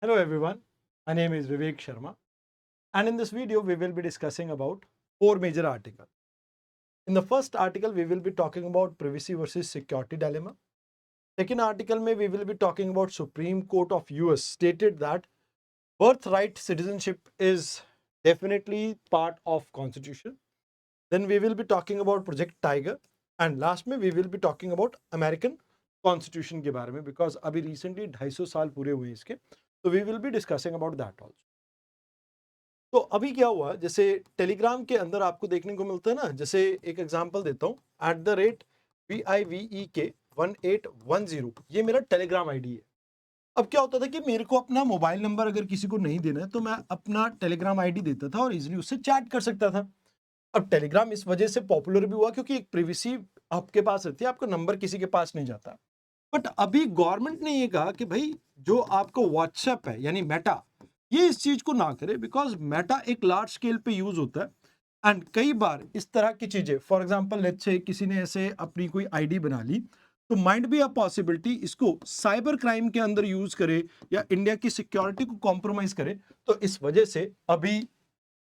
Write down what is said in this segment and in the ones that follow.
Hello everyone, my name is Vivek Sharma and in this video we will be discussing about four major articles. In the first article we will be talking about privacy versus security dilemma. Second article mein we will be talking about Supreme Court of US stated that birthright citizenship is definitely part of constitution. Then we will be talking about Project Tiger and last में we will be talking about American Constitution के बारे में because अभी recently 250 साल पूरे हुए हैं इसके, तो we will be discussing about that also. तो अभी क्या हुआ, जैसे टेलीग्राम के अंदर आपको देखने को मिलता है ना, जैसे एक एग्जांपल देता हूँ, @VIVEK1810 ये मेरा टेलीग्राम आईडी है. अब क्या होता था कि मेरे को अपना मोबाइल नंबर अगर किसी को नहीं देना है तो मैं अपना टेलीग्राम आईडी देता था और इजीली उससे चैट कर सकता था. अब टेलीग्राम इस वजह से पॉपुलर भी हुआ क्योंकि एक प्रिवेसी आपके पास रहती है, आपका नंबर किसी के पास नहीं जाता. बट अभी गवर्नमेंट ने ये कहा कि भाई जो आपको व्हाट्सएप है यानी मेटा, ये इस चीज को ना करे बिकॉज मेटा एक लार्ज स्केल पे यूज होता है एंड कई बार इस तरह की चीजें, फॉर एग्जांपल लेट्स से किसी ने ऐसे अपनी कोई आईडी बना ली तो माइट बी अ पॉसिबिलिटी इसको साइबर क्राइम के अंदर यूज करे या इंडिया की सिक्योरिटी को कॉम्प्रोमाइज करे. तो इस वजह से अभी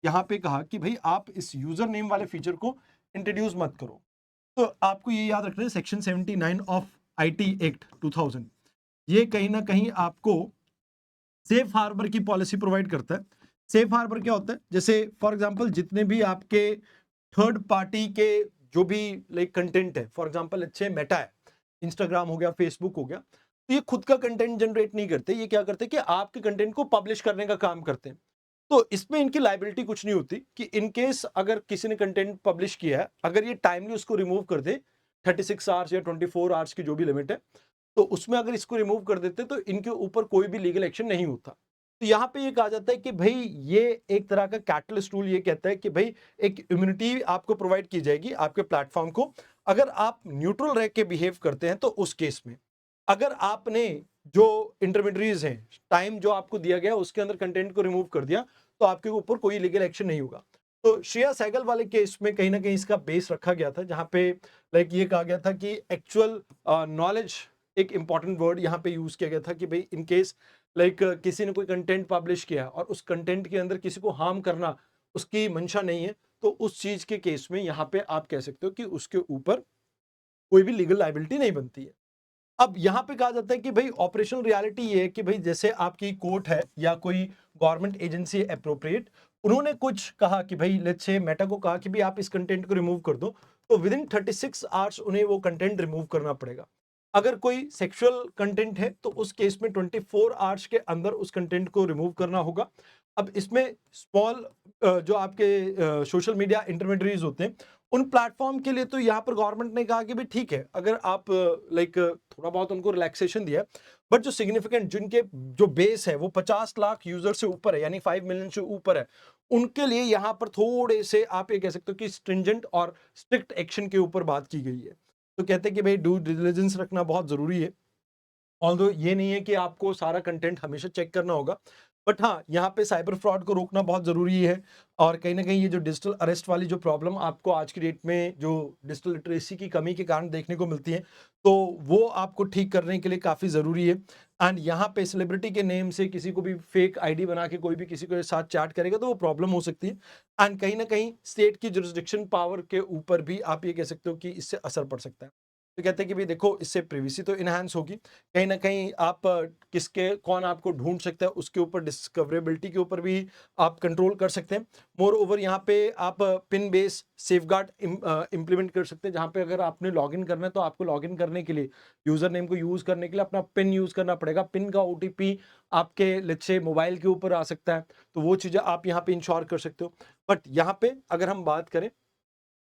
यहाँ पे कहा कि भाई आप इस यूजर नेम वाले फीचर को इंट्रोड्यूस मत करो. तो आपको ये याद रखना है सेक्शन 79 ऑफ आईटी एक्ट 2000 ये कहीं ना कहीं आपको सेफ हार्बर की पॉलिसी प्रोवाइड करता है. सेफ हार्बर क्या होता है, जैसे फॉर एग्जांपल जितने भी आपके थर्ड पार्टी के जो भी लाइक कंटेंट है, फॉर एग्जांपल अच्छे मेटा है, इंस्टाग्राम हो गया, फेसबुक हो गया, तो ये खुद का कंटेंट जनरेट नहीं करते. ये क्या करते हैं कि आपके कंटेंट को पब्लिश करने का काम करते हैं. तो इसमें इनकी लाइबिलिटी कुछ नहीं होती कि इन केस अगर किसी ने कंटेंट पब्लिश किया है, अगर ये टाइमली उसको रिमूव कर दे 36 आवर्स या 24 आवर्स की जो भी लिमिट है, तो उसमें अगर इसको रिमूव कर देते तो इनके ऊपर कोई भी लीगल एक्शन नहीं होता. तो यहाँ पे ये कहा जाता है कि भाई ये एक तरह का कैटलिस्ट रूल ये कहता है कि भाई एक इम्यूनिटी आपको प्रोवाइड की जाएगी आपके प्लेटफॉर्म को अगर आप न्यूट्रल रह के बिहेव करते हैं. तो उस केस में अगर आपने जो इंटरमीडियरीज हैं, टाइम जो आपको दिया गया उसके अंदर कंटेंट को रिमूव कर दिया, तो आपके ऊपर कोई लीगल एक्शन नहीं होगा. तो श्रेया सहगल वाले केस में कहीं ना कहीं इसका बेस रखा गया था, जहां पे लाइक ये कहा गया था कि एक्चुअल नॉलेज एक इंपॉर्टेंट वर्ड यहाँ पे यूज किया गया था कि भाई इन केस लाइक किसी ने कोई कंटेंट पब्लिश किया और उस कंटेंट के अंदर किसी को हार्म करना उसकी मंशा नहीं है, तो उस चीज के केस में यहाँ पे आप कह सकते हो कि उसके ऊपर कोई भी लीगल लाइबिलिटी नहीं बनती है. अब यहाँ पे कहा जाता है कि भाई ऑपरेशनल रियलिटी ये है कि भाई जैसे आपकी कोर्ट है या कोई गवर्नमेंट एजेंसी अप्रोप्रिएट, उन्होंने कुछ कहा कि भाई लेट्स से मेटा को कहा कि भाई आप इस कंटेंट को रिमूव कर दो, तो विद इन 36 आवर्स उन्हें वो कंटेंट रिमूव करना पड़ेगा. अगर कोई सेक्सुअल कंटेंट है तो उस केस में 24 आवर्स के अंदर उस कंटेंट को रिमूव करना होगा. अब इसमें स्मॉल जो आपके सोशल मीडिया इंटरमीडियरीज होते हैं उन प्लेटफॉर्म के लिए तो यहाँ पर गवर्नमेंट ने कहा कि भाई ठीक है, अगर आप लाइक थोड़ा बहुत उनको रिलैक्सेशन दिया, बट जो सिग्निफिकेंट जिनके जो बेस है वो 50 लाख यूजर से ऊपर है यानी 5 मिलियन से ऊपर है, उनके लिए यहाँ पर थोड़े से आप ये कह सकते हो कि स्ट्रिंजेंट और स्ट्रिक्ट एक्शन के ऊपर बात की गई है. तो कहते हैं कि भाई ड्यू डिलिजेंस रखना बहुत जरूरी है. ऑल्दो ये नहीं है कि आपको सारा कंटेंट हमेशा चेक करना होगा, बट हाँ यहाँ पे साइबर फ्रॉड को रोकना बहुत जरूरी है. और कहीं ना कहीं ये जो डिजिटल अरेस्ट वाली जो प्रॉब्लम आपको आज की डेट में जो डिजिटल लिटरेसी की कमी के कारण देखने को मिलती है, तो वो आपको ठीक करने के लिए काफी जरूरी है. एंड यहाँ पे सेलिब्रिटी के नेम से किसी को भी फेक आईडी बना के कोई भी किसी के साथ चैट करेगा तो वो प्रॉब्लम हो सकती है. एंड कहीं ना कहीं स्टेट की जुरिस्डिक्शन पावर के ऊपर भी आप ये कह सकते हो कि इससे असर पड़ सकता है. तो कहते हैं कि भाई देखो इससे प्रिवेसी तो इनहांस होगी, कहीं ना कहीं आप किसके कौन आपको ढूंढ सकता है उसके ऊपर डिस्कवरेबिलिटी के ऊपर भी आप कंट्रोल कर सकते हैं. मोर ओवर यहाँ पे आप पिन बेस सेफगार्ड इंप्लीमेंट कर सकते हैं, जहाँ पे अगर आपने लॉगिन करना है तो आपको लॉगिन करने के लिए यूजर नेम को यूज करने के लिए अपना पिन यूज करना पड़ेगा. पिन का ओटीपी आपके लेट्स से मोबाइल के ऊपर आ सकता है, तो वो चीजें आप यहाँ पे इंश्योर कर सकते हो. बट यहाँ पे अगर हम बात करें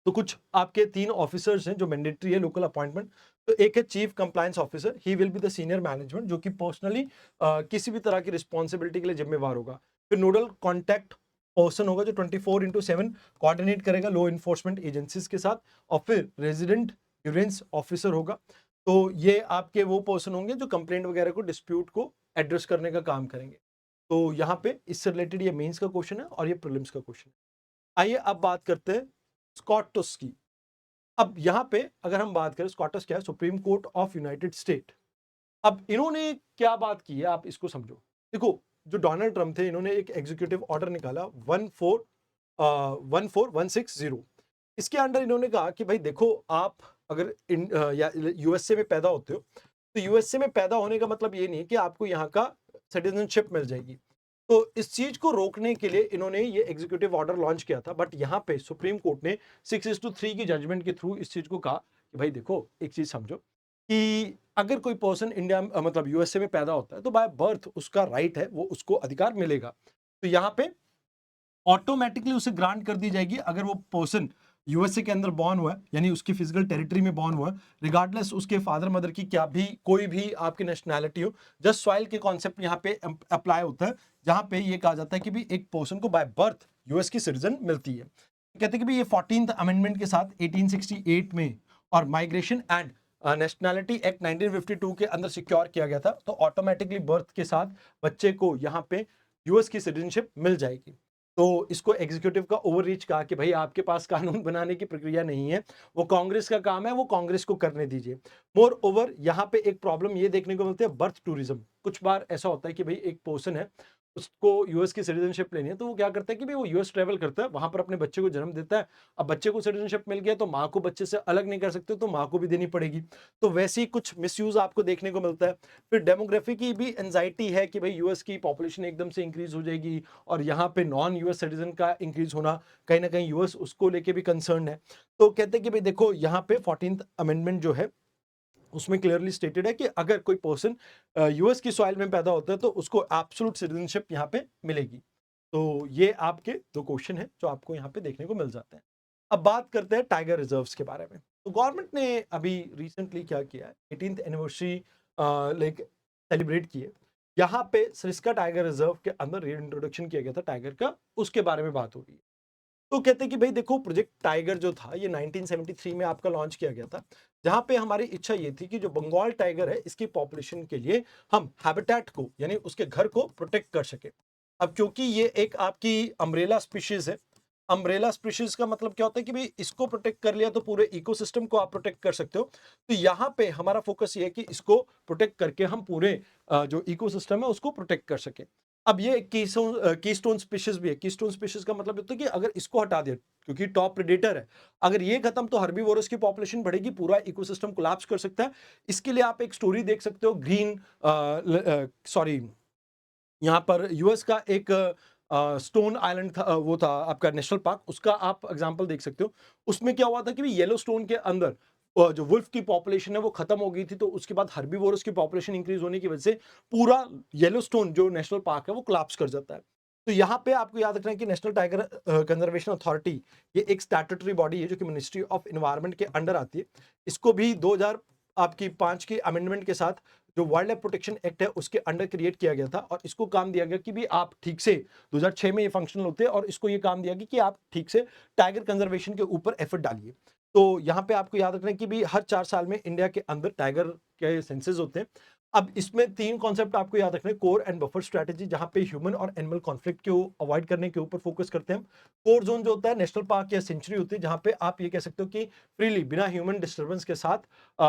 तो कुछ आपके 3 ऑफिसर्स हैं जो मैंडेटरी है लोकल अपॉइंटमेंट. तो एक है chief compliance officer, he will be the senior management जो कि पर्सनली किसी भी तरह की रिस्पॉन्सिबिलिटी के लिए जिम्मेवार होगा. फिर नोडल कॉन्टैक्ट पर्सन होगा जो 24/7 कोऑर्डिनेट करेगा लॉ इन्फोर्समेंट एजेंसीज के साथ. और फिर रेजिडेंट ग्रीवेंस ऑफिसर होगा, तो ये आपके वो पर्सन होंगे जो कंप्लेंट वगैरह को डिस्प्यूट को एड्रेस करने का काम करेंगे. तो यहाँ पे इससे रिलेटेड ये मेंस का क्वेश्चन है और ये प्रीलिम्स का क्वेश्चन है. आइए अब बात करते हैं स्कॉटस की. अब यहाँ पे अगर हम बात करें, स्कॉटस क्या है, supreme court of United state. अब इन्होंने क्या बात की है आप इसको समझो. देखो, जो डोनाल्ड ट्रम्प थे, इन्होंने एक एग्जीक्यूटिव ऑर्डर निकाला 14160। इसके अंडर इन्होंने कहा कि भाई देखो, आप अगर या यूएसए में पैदा होते हो, तो यूएसए में पैदा होने का मतलब ये नहीं है कि आपको यहाँ का सिटीजनशिप मिल जाएगी। तो इस चीज को रोकने के लिए इन्होंने ये एग्जीक्यूटिव ऑर्डर लॉन्च किया था, बट यहाँ पे सुप्रीम कोर्ट ने 6:3 की जजमेंट के थ्रू इस चीज को कहा कि भाई देखो, एक चीज समझो कि अगर कोई पर्सन इंडिया मतलब यूएसए में पैदा होता है, तो बाय बर्थ उसका राइट है, वो उसको अधिकार मिलेगा। तो यहाँ पे ऑटोमेटिकली उसे ग्रांट कर दी जाएगी अगर वो पर्सन यूएसए के अंदर बॉर्न हुआ है, यानी उसकी फिजिकल टेरिटरी में बॉर्न हुआ है, रिगार्डलेस उसके फादर मदर की क्या भी कोई भी आपकी नेशनैलिटी हो। जस्ट सॉइल के कॉन्सेप्ट यहाँ पे अप्लाई होता है, जहां पे ये कहा जाता है कि भी एक पर्सन को बाय बर्थ यूएस की सिटीजन मिलती है। कहते हैं कि भी ये 14th अमेंडमेंट के साथ 1868 में और माइग्रेशन एंड नेशनैलिटी एक्ट 1952 के अंदर सिक्योर किया गया था। तो ऑटोमेटिकली बर्थ के साथ बच्चे को यहाँ पे यूएस की सिटीजनशिप मिल जाएगी। तो इसको एग्जीक्यूटिव का ओवररीच कहा कि भाई आपके पास कानून बनाने की प्रक्रिया नहीं है, वो कांग्रेस का काम है, वो कांग्रेस को करने दीजिए। मोर ओवर यहाँ पे एक प्रॉब्लम ये देखने को मिलती है, बर्थ टूरिज्म। कुछ बार ऐसा होता है कि भाई एक पर्सन है, उसको यूएस की सिटीजनशिप लेनी है, तो वो क्या करता है कि भाई वो यूएस ट्रेवल करता है, वहां पर अपने बच्चे को जन्म देता है। अब बच्चे को सिटीजनशिप मिल गया तो माँ को बच्चे से अलग नहीं कर सकते, तो माँ को भी देनी पड़ेगी। तो वैसे ही कुछ मिसयूज आपको देखने को मिलता है। फिर डेमोग्राफी की भी एंजाइटी है कि भाई यूएस की पॉपुलेशन एकदम से इंक्रीज हो जाएगी, और यहाँ पे नॉन यूएस सिटीजन का इंक्रीज होना, कहीं ना कहीं यूएस उसको लेके भी कंसर्न है। तो कहते हैं कि भाई देखो, यहाँ पे 14th अमेंडमेंट जो है उसमें क्लियरली स्टेटेड है कि अगर कोई पर्सन यूएस की सॉइल में पैदा होता है तो उसको एब्सोल्यूट सिटीजनशिप यहाँ पे मिलेगी। तो ये आपके दो क्वेश्चन है जो आपको यहाँ पे देखने को मिल जाते हैं। अब बात करते हैं टाइगर रिजर्व्स के बारे में। तो गवर्नमेंट ने अभी रिसेंटली क्या किया है, 18th एनिवर्सरी लाइक सेलिब्रेट किए। यहाँ पे सरिस्का टाइगर रिजर्व के अंदर रीइंट्रोडक्शन किया गया था टाइगर का, उसके बारे में बात हो रही है। तो कहते हैं कि भाई देखो, प्रोजेक्ट टाइगर जो था ये 1973 में आपका लॉन्च किया गया था, जहां पे हमारी इच्छा ये थी कि जो बंगाल टाइगर है इसकी पॉपुलेशन के लिए हम हैबिटेट को, यानी उसके घर को प्रोटेक्ट कर सके। अब क्योंकि ये एक आपकी अम्ब्रेला स्पीशीज है, अम्ब्रेला स्पीशीज का मतलब क्या होता है कि भाई इसको प्रोटेक्ट कर लिया तो पूरे इकोसिस्टम को आप प्रोटेक्ट कर सकते हो। तो यहाँ पे हमारा फोकस ये है कि इसको प्रोटेक्ट करके हम पूरे जो इकोसिस्टम है उसको प्रोटेक्ट कर सके। अब ये कीस्टोन स्पीशीज भी है। कीस्टोन स्पीशीज का मतलब होता है कि अगर इसको हटा दिया, क्योंकि टॉप प्रेडेटर है, अगर ये खत्म तो हर्बीवोरस की पॉपुलेशन बढ़ेगी, पूरा इकोसिस्टम कोलैप्स कर सकता है। इसके लिए आप एक स्टोरी देख सकते हो, ग्रीन सॉरी यहाँ पर यूएस का एक स्टोन आइलैंड था, वो था आपका नेशनल पार्क, उसका आप एग्जांपल देख सकते हो। उसमें क्या हुआ था कि भी येलो स्टोन के अंदर जो वुल्फ की पॉपुलेशन है वो खत्म हो गई थी, तो उसके बाद हर्बीवोरस की पॉपुलेशन इंक्रीज होने की वजह से पूरा येलो स्टोन जो नेशनल पार्क है वो कोलैप्स कर जाता है। तो यहाँ पे आपको याद रखना है कि नेशनल टाइगर कंजर्वेशन अथॉरिटी ये एक स्टैट्यूटरी बॉडी है जो कि मिनिस्ट्री ऑफ एनवायरनमेंट के अंडर आती है। इसको भी 2000 आपकी 5 की अमेंडमेंट के साथ जो वाइल्ड लाइफ प्रोटेक्शन एक्ट है उसके अंडर क्रिएट किया गया था, और इसको काम दिया गया कि भी आप ठीक से 2006 में ये फंक्शनल होते हैं, और इसको ये काम दिया गया कि आप ठीक से टाइगर कंजर्वेशन के ऊपर एफर्ट डालिए। तो यहाँ पे आपको याद रखना है कि भी हर 4 साल में इंडिया के अंदर टाइगर के सेंसेस होते हैं। अब इसमें 3 कॉन्सेप्ट आपको याद रखना है, कोर एंड बफर स्ट्रेटेजी, जहां पे ह्यूमन और एनिमल कॉन्फ्लिक्ट को अवॉइड करने के ऊपर फोकस करते हैं। कोर जोन जो होता है नेशनल पार्क या सेंचुरी होती है, जहां पे आप ये कह सकते हो कि फ्रीली बिना ह्यूमन डिस्टर्बेंस के साथ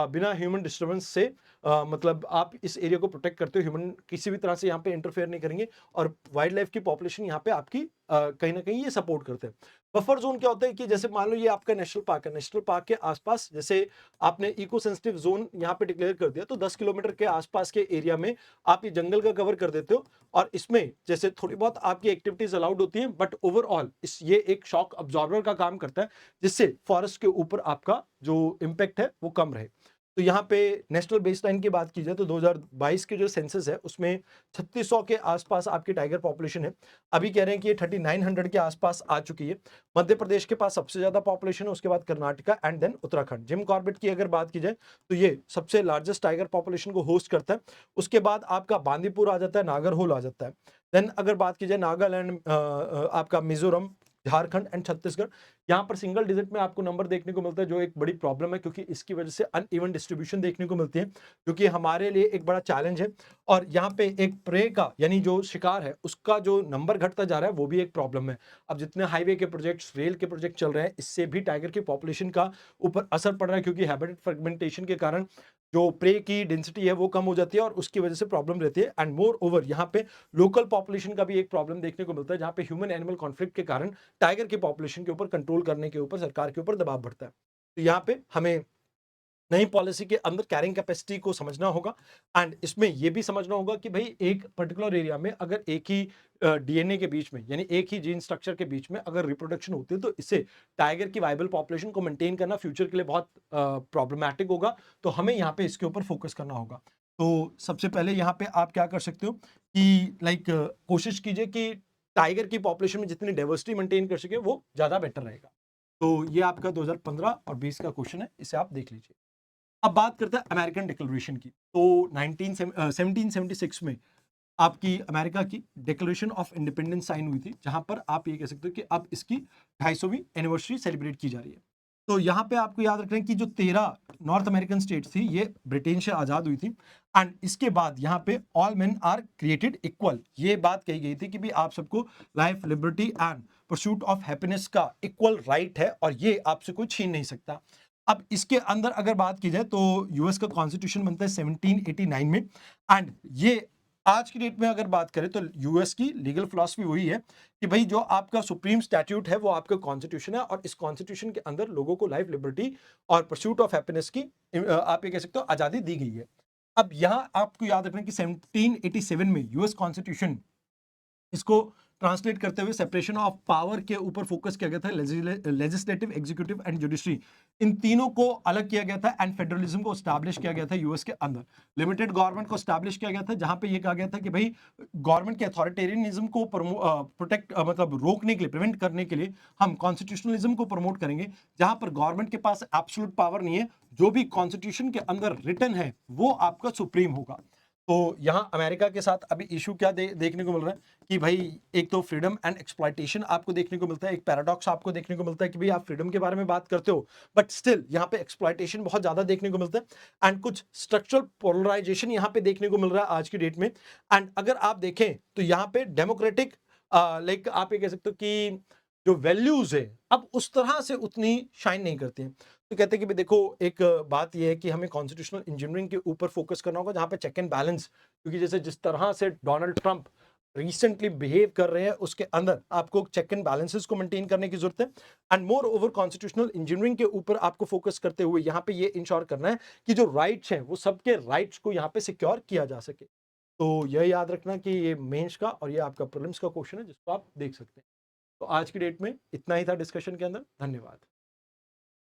बिना ह्यूमन डिस्टर्बेंस से मतलब आप इस एरिया को प्रोटेक्ट करते हो, ह्यूमन किसी भी तरह से यहाँ पे इंटरफेयर नहीं करेंगे, और वाइल्ड लाइफ की पॉपुलेशन यहाँ पे आपकी कहीं ना कहीं ये सपोर्ट करते हैं। बफर जोन क्या होता है कि जैसे मान लो ये आपका नेशनल पार्क है, नेशनल पार्क के आसपास जैसे आपने इको सेंसिटिव जोन यहाँ पे डिक्लेयर कर दिया, तो 10 किलोमीटर के आसपास के एरिया में आप ये जंगल का कवर कर देते हो, और इसमें जैसे थोड़ी बहुत आपकी एक्टिविटीज अलाउड होती हैं, बट ओवरऑल इस ये एक शॉक अब्जॉर्बर का काम करता है, जिससे फॉरेस्ट के ऊपर आपका जो इम्पैक्ट है वो कम रहे। तो यहाँ पे नेशनल बेसलाइन की बात की जाए तो 2022 के जो सेंसस है उसमें 3600 के आसपास आपकी टाइगर पॉपुलेशन है। अभी कह रहे हैं कि ये 3900 के आसपास आ चुकी है। मध्य प्रदेश के पास सबसे ज्यादा पॉपुलेशन है, उसके बाद Karnataka and then Uttarakhand. Jim Corbett की अगर बात की जाए तो ये सबसे लार्जेस्ट टाइगर पॉपुलेशन को होस्ट करता है। उसके बाद आपका बांदीपुर आ जाता है, नागरहोल आ जाता है। देन अगर बात की जाए नागालैंड, आपका मिजोरम, झारखंड एंड छत्तीसगढ़, यहाँ पर सिंगल डिजिट में आपको नंबर देखने को मिलता है, जो एक बड़ी प्रॉब्लम है, क्योंकि इसकी वजह से अनइवन डिस्ट्रीब्यूशन देखने को मिलती है, जो कि हमारे लिए एक बड़ा चैलेंज है। और यहाँ पे एक प्रे का, यानी जो शिकार है उसका जो नंबर घटता जा रहा है वो भी एक प्रॉब्लम है। अब जितने हाईवे के प्रोजेक्ट्स, रेल के प्रोजेक्ट चल रहे हैं, इससे भी टाइगर की पॉपुलेशन का ऊपर असर पड़ रहा है, क्योंकि हैबिटेट फ्रेगमेंटेशन के कारण जो प्रे की डेंसिटी है वो कम हो जाती है और उसकी वजह से प्रॉब्लम रहती है। एंड मोर ओवर यहाँ पे लोकल पॉपुलेशन का भी एक प्रॉब्लम देखने को मिलता है, जहाँ पे ह्यूमन एनिमल कॉन्फ्लिक्ट के कारण टाइगर की पॉपुलेशन के ऊपर कंट्रोल करने के ऊपर सरकार के ऊपर दबाव बढ़ता है। तो यहाँ पे हमें नई पॉलिसी के अंदर कैरिंग कैपेसिटी को समझना होगा एंड इसमें यह भी समझना होगा कि भाई एक पर्टिकुलर एरिया में अगर एक ही डीएनए के बीच में, यानी एक ही जीन स्ट्रक्चर के बीच में अगर रिप्रोडक्शन होती है, तो इससे टाइगर की वाइबल पॉपुलेशन को मेंटेन करना फ्यूचर के लिए बहुत प्रॉब्लमैटिक होगा। तो हमें यहाँ पे इसके ऊपर फोकस करना होगा। तो सबसे पहले यहाँ पे आप क्या कर सकते हो कि लाइक कोशिश कीजिए कि टाइगर की पॉपुलेशन में जितनी डाइवर्सिटी मेंटेन कर सके वो ज्यादा बेटर रहेगा। तो ये आपका 2015 और 20 का क्वेश्चन है, इसे आप देख लीजिए। अब बात करते हैं अमेरिकन डिक्लेरेशन की। तो 1776 में आपकी अमेरिका की डिक्लेरेशन ऑफ इंडिपेंडेंस साइन हुई थी, जहां पर आप ये कह सकते हो कि अब इसकी 250वीं एनिवर्सरी सेलिब्रेट की जा रही है। तो यहाँ पे आपको याद रखना है कि जो 13 नॉर्थ अमेरिकन स्टेट्स थी ये ब्रिटेन से आजाद हुई थी एंड इसके बाद यहाँ पे all men are created equal, ये बात कही गई थी कि भी आप सबको life, liberty and pursuit of happiness का इक्वल राइट है और ये आपसे कोई छीन नहीं सकता। अब इसके अंदर अगर बात की जाए तो यूएस का कॉन्स्टिट्यूशन बनता है 1789 में एंड ये आज की डेट में अगर बात करें तो यूएस की लीगल फिलॉसफी वही है कि भाई जो आपका सुप्रीम स्टैट्यूट है वो आपका कॉन्स्टिट्यूशन है और इस कॉन्स्टिट्यूशन के अंदर लोगों को लाइफ, लिबर्टी और परस्यूट ऑफ हैप्पीनेस की आप ये कह सकते हो आजादी दी गई है। अब यहाँ आपको याद रखना कि 1787 में यूएस कॉन्स्टिट्यूशन इसको ट्रांसलेट करते हुए सेपरेशन ऑफ पावर के ऊपर फोकस किया गया था, लेजिस्लेटिव, एग्जीक्यूटिव एंड जुडिशरी, इन तीनों को अलग किया गया था एंड फेडरलिज्म को एस्टैब्लिश किया गया था यूएस के अंदर। लिमिटेड गवर्नमेंट को एस्टैब्लिश किया गया था, जहां पे ये कहा गया था कि भाई गवर्नमेंट के अथॉरिटेरियनिज्म को प्रोटेक्ट मतलब रोकने के लिए, प्रिवेंट करने के लिए हम कॉन्स्टिट्यूशनलिज्म को प्रमोट करेंगे, जहां पर गवर्नमेंट के पास एब्सोल्यूट पावर नहीं है, जो भी कॉन्स्टिट्यूशन के अंदर रिटन है वो आपका सुप्रीम होगा। तो यहाँ अमेरिका के साथ अभी इशू क्या देखने को मिल रहा है कि भाई एक तो फ्रीडम एंड एक्सप्लॉइटेशन आपको देखने को मिलता है, एक पैराडॉक्स आपको देखने को मिलता है कि भाई आप फ्रीडम के बारे में बात करते हो बट स्टिल यहाँ पे एक्सप्लॉइटेशन बहुत ज्यादा देखने को मिलता है एंड कुछ स्ट्रक्चरल पोलराइजेशन यहाँ पे देखने को मिल रहा है आज की डेट में। एंड अगर आप देखें तो यहाँ पे डेमोक्रेटिक लाइक आप ये कह सकते हो कि जो वैल्यूज है अब उस तरह से उतनी शाइन नहीं करती हैं। तो कहते हैं कि भाई देखो एक बात यह है कि हमें कॉन्स्टिट्यूशनल इंजीनियरिंग के ऊपर फोकस करना होगा, जहां पे चेक एंड बैलेंस, क्योंकि जैसे जिस तरह से डोनाल्ड ट्रंप रिसेंटली बिहेव कर रहे हैं उसके अंदर आपको चेक एंड बैलेंसेस को मेंटेन करने की जरूरत है and more over constitutional engineering के ऊपर आपको फोकस करते हुए यहाँ पे ये इंश्योर करना है कि जो राइट्स हैं वो सबके राइट्स को यहाँ पे सिक्योर किया जा सके। तो यह याद रखना कि ये मेंस का और ये आपका प्रीलिम्स का क्वेश्चन है जिसको आप देख सकते हैं। तो आज की डेट में इतना ही था डिस्कशन के अंदर। धन्यवाद।